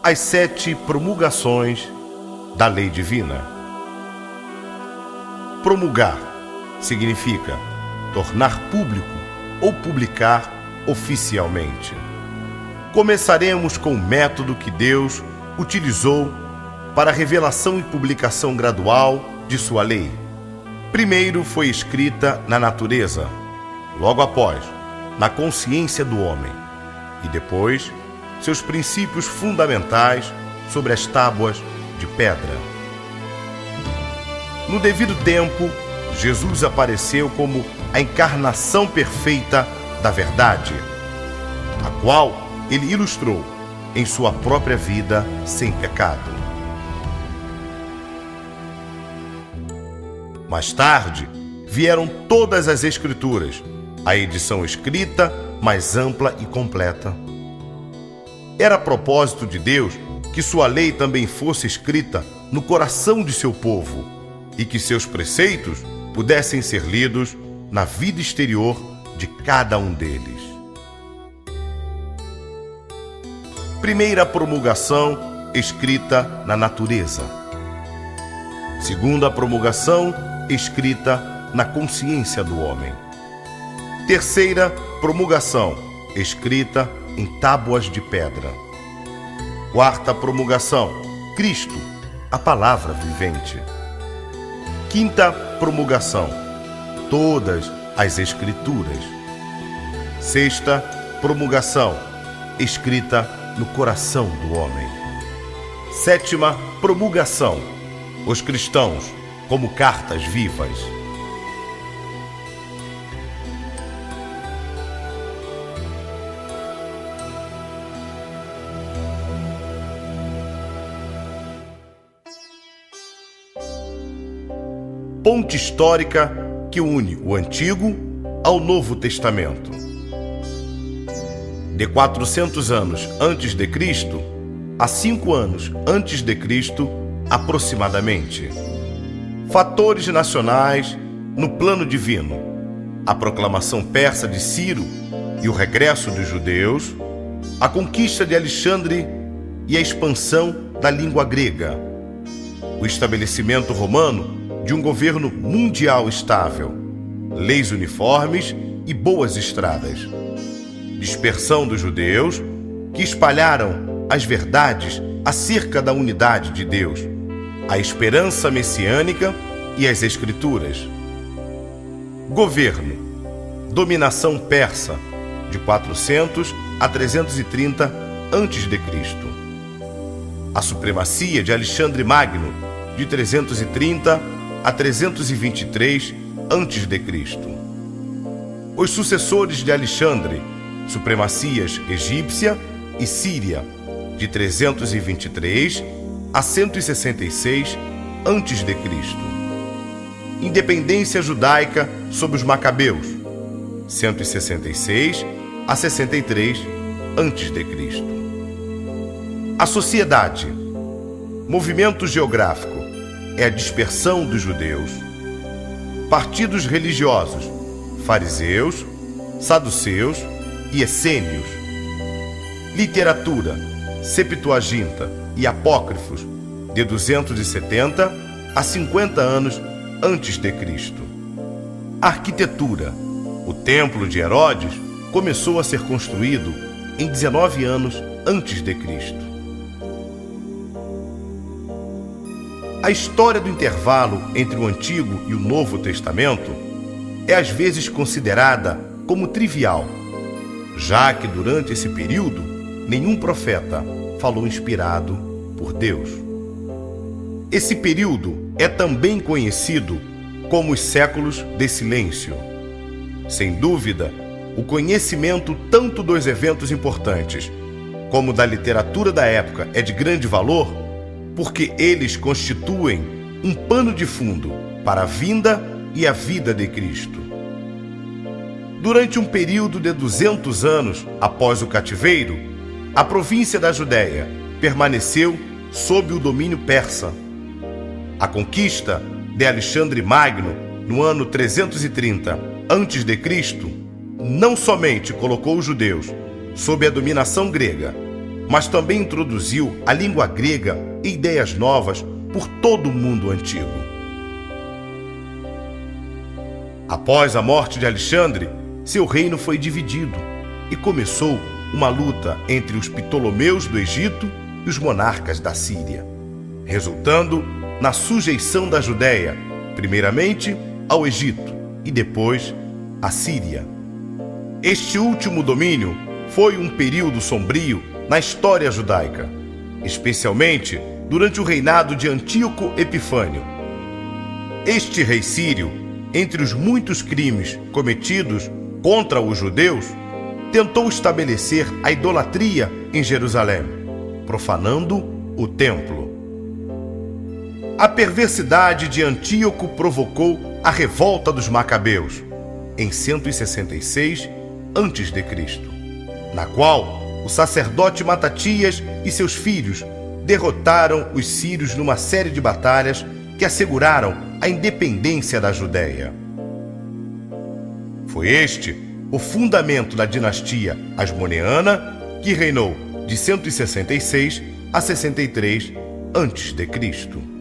as 7 promulgações da lei divina. Promulgar significa tornar público ou publicar oficialmente. Começaremos com o método que Deus utilizou para a revelação e publicação gradual de sua lei. Primeiro foi escrita na natureza, logo após, na consciência do homem, e depois, seus princípios fundamentais sobre as tábuas de pedra. No devido tempo, Jesus apareceu como a encarnação perfeita da verdade, a qual ele ilustrou em sua própria vida sem pecado. Mais tarde, vieram todas as Escrituras, a edição escrita mais ampla e completa. Era propósito de Deus que sua lei também fosse escrita no coração de seu povo e que seus preceitos pudessem ser lidos na vida exterior de cada um deles. Primeira promulgação escrita na natureza. Segunda promulgação escrita na consciência do homem. Terceira promulgação escrita em tábuas de pedra. Quarta promulgação, Cristo, a palavra vivente. Quinta promulgação, todas as Escrituras. Sexta promulgação, escrita no coração do homem. Sétima promulgação, os cristãos como cartas vivas. Ponte histórica que une o Antigo ao Novo Testamento. De 400 anos antes de Cristo a 5 anos antes de Cristo, aproximadamente. Fatores nacionais no plano divino: a proclamação persa de Ciro e o regresso dos judeus, a conquista de Alexandre e a expansão da língua grega, o estabelecimento romano de um governo mundial estável, leis uniformes e boas estradas, dispersão dos judeus que espalharam as verdades acerca da unidade de Deus, a esperança messiânica e as Escrituras. Governo: dominação persa de 400 a 330 a.C. A supremacia de Alexandre Magno de 330 a 323 a.C. Os sucessores de Alexandre, supremacias egípcia e síria de 323 a 166 a.C. Independência judaica sob os Macabeus, 166 a 63 a.C. A sociedade: movimento geográfico é a dispersão dos judeus. Partidos religiosos: fariseus, saduceus e essênios. Literatura: Septuaginta e apócrifos de 270 a 50 anos antes de Cristo. Arquitetura: o Templo de Herodes começou a ser construído em 19 anos antes de Cristo. A história do intervalo entre o Antigo e o Novo Testamento é às vezes considerada como trivial, já que durante esse período nenhum profeta falou inspirado por Deus. Esse período é também conhecido como os séculos de silêncio. Sem dúvida, o conhecimento tanto dos eventos importantes como da literatura da época é de grande valor, porque eles constituem um pano de fundo para a vinda e a vida de Cristo. Durante um período de 200 anos após o cativeiro, a província da Judéia permaneceu sob o domínio persa. A conquista de Alexandre Magno, no ano 330 a.C., não somente colocou os judeus sob a dominação grega, mas também introduziu a língua grega e ideias novas por todo o mundo antigo. Após a morte de Alexandre, seu reino foi dividido e começou uma luta entre os Ptolomeus do Egito e os monarcas da Síria, resultando na sujeição da Judéia, primeiramente ao Egito e depois à Síria. Este último domínio foi um período sombrio na história judaica, especialmente durante o reinado de Antíoco Epifânio. Este rei sírio, entre os muitos crimes cometidos contra os judeus, tentou estabelecer a idolatria em Jerusalém, profanando o templo. A perversidade de Antíoco provocou a revolta dos Macabeus, em 166 a.C., na qual o sacerdote Matatias e seus filhos derrotaram os sírios numa série de batalhas que asseguraram a independência da Judéia. Foi este o fundamento da dinastia Asmoneana, que reinou de 166 a 63 a.C.